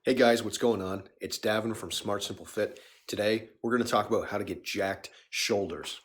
Hey guys, what's going on? It's Davin from Smart Simple Fit. Today, we're going to talk about how to get jacked shoulders.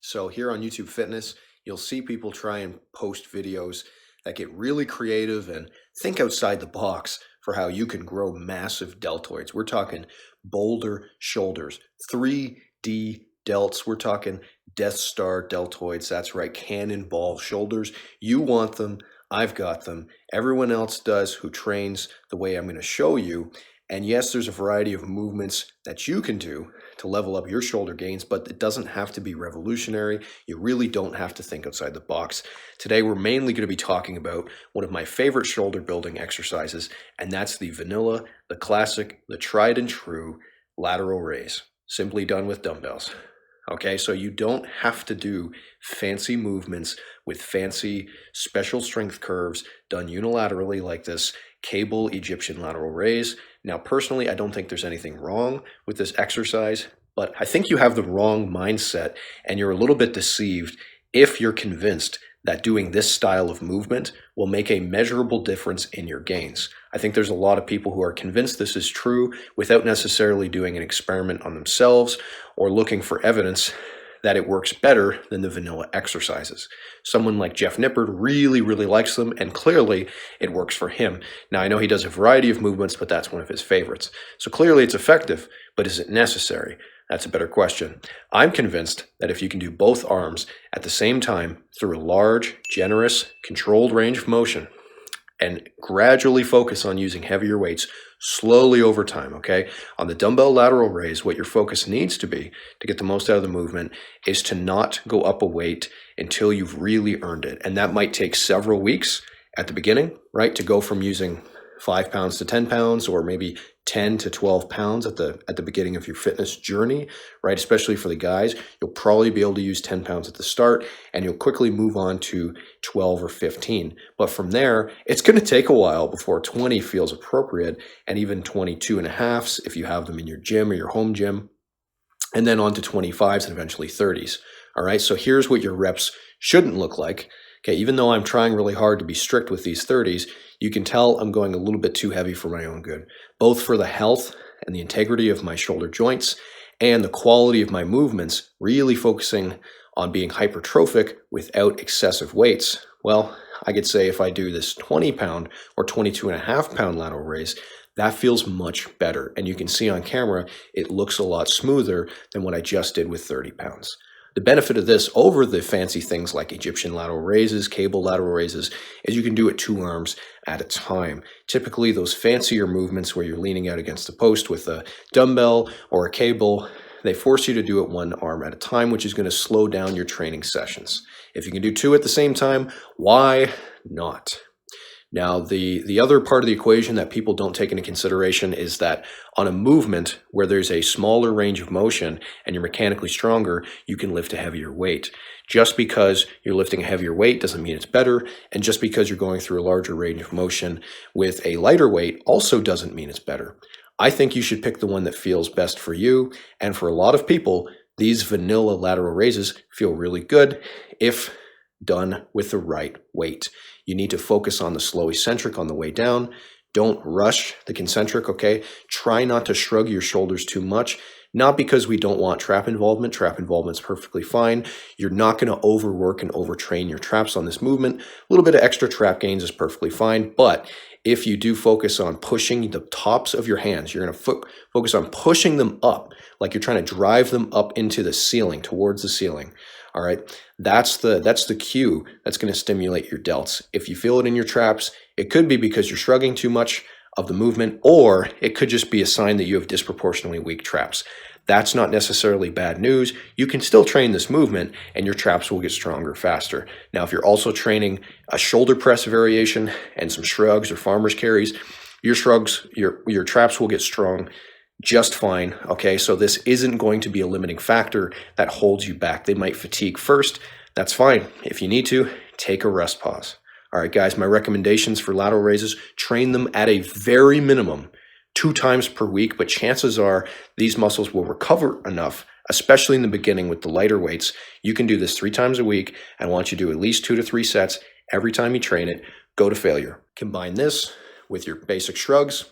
So here on YouTube Fitness, you'll see people try and post videos that get really creative and think outside the box for how you can grow massive deltoids. We're talking boulder shoulders, 3D delts. We're talking Death Star deltoids. That's right, cannonball shoulders. You want them. I've got them. Everyone else does who trains the way I'm going to show you. And yes, there's a variety of movements that you can do to level up your shoulder gains, but it doesn't have to be revolutionary. You really don't have to think outside the box. Today, we're mainly going to be talking about one of my favorite shoulder building exercises, and that's the vanilla, the classic, the tried and true lateral raise, simply done with dumbbells. Okay, so you don't have to do fancy movements with fancy special strength curves done unilaterally like this cable Egyptian lateral raise. Now, personally, I don't think there's anything wrong with this exercise, but I think you have the wrong mindset and you're a little bit deceived if you're convinced that doing this style of movement will make a measurable difference in your gains. I think there's a lot of people who are convinced this is true without necessarily doing an experiment on themselves or looking for evidence that it works better than the vanilla exercises. Someone like Jeff Nippard really likes them, and clearly it works for him. Now, I know he does a variety of movements, but that's one of his favorites. So clearly it's effective, but is it necessary? That's a better question. I'm convinced that if you can do both arms at the same time through a large, generous, controlled range of motion and gradually focus on using heavier weights slowly over time, okay? On the dumbbell lateral raise, what your focus needs to be to get the most out of the movement is to not go up a weight until you've really earned it. And that might take several weeks at the beginning, right? To go from using 5 pounds to 10 pounds or maybe 10 to 12 pounds at the beginning of your fitness journey, right? Especially for the guys, you'll probably be able to use 10 pounds at the start and you'll quickly move on to 12 or 15. But from there, it's going to take a while before 20 feels appropriate, and even 22 and a halves if you have them in your gym or your home gym, and then on to 25s and eventually 30s. All right, so here's what your reps shouldn't look like. Okay, even though I'm trying really hard to be strict with these 30s, you can tell I'm going a little bit too heavy for my own good, both for the health and the integrity of my shoulder joints and the quality of my movements, really focusing on being hypertrophic without excessive weights. Well, I could say if I do this 20 pound or 22 and a half pound lateral raise, that feels much better. And you can see on camera, it looks a lot smoother than what I just did with 30 pounds. The benefit of this over the fancy things like Egyptian lateral raises, cable lateral raises, is you can do it 2 arms at a time. Typically, those fancier movements where you're leaning out against the post with a dumbbell or a cable, they force you to do it 1 arm at a time, which is going to slow down your training sessions. If you can do 2 at the same time, why not? Now, the other part of the equation that people don't take into consideration is that on a movement where there's a smaller range of motion and you're mechanically stronger, you can lift a heavier weight. Just because you're lifting a heavier weight doesn't mean it's better, and just because you're going through a larger range of motion with a lighter weight also doesn't mean it's better. I think you should pick the one that feels best for you, and for a lot of people, these vanilla lateral raises feel really good if done with the right weight. You need to focus on the slow eccentric on the way down. Don't rush the concentric, okay? Try not to shrug your shoulders too much, not because we don't want trap involvement. Trap involvement's perfectly fine. You're not going to overwork and overtrain your traps on this movement. A little bit of extra trap gains is perfectly fine, but if you do focus on pushing the tops of your hands, you're going to focus on pushing them up, like you're trying to drive them up into the ceiling, towards the ceiling. All right, that's the cue that's going to stimulate your delts. If you feel it in your traps, it could be because you're shrugging too much of the movement, or it could just be a sign that you have disproportionately weak traps. That's not necessarily bad news. You can still train this movement and your traps will get stronger faster. Now, if you're also training a shoulder press variation and some shrugs or farmer's carries, your traps will get strong just fine, okay? So this isn't going to be a limiting factor that holds you back. They might fatigue first. That's fine. If you need to, take a rest pause. All right, guys, my recommendations for lateral raises, train them at a very minimum 2 times per week, but chances are these muscles will recover enough, especially in the beginning with the lighter weights. You can do this 3 times a week. I want you to do at least 2 to 3 sets every time you train it. go to failure. Combine this with your basic shrugs,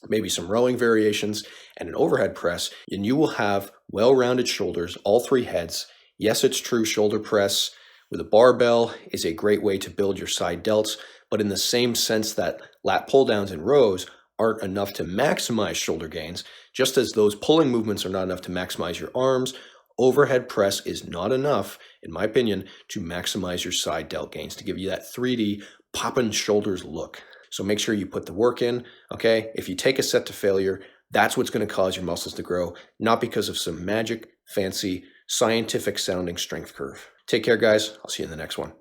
maybe some rowing variations, and an overhead press, and you will have well-rounded shoulders, all three heads. Yes, it's true, shoulder press with a barbell is a great way to build your side delts, but in the same sense that lat pull downs and rows aren't enough to maximize shoulder gains, just as those pulling movements are not enough to maximize your arms, overhead press is not enough, in my opinion, to maximize your side delt gains, to give you that 3D popping shoulders look. So make sure you put the work in, okay? If you take a set to failure, that's what's going to cause your muscles to grow, not because of some magic, fancy, scientific sounding strength curve. Take care, guys. I'll see you in the next one.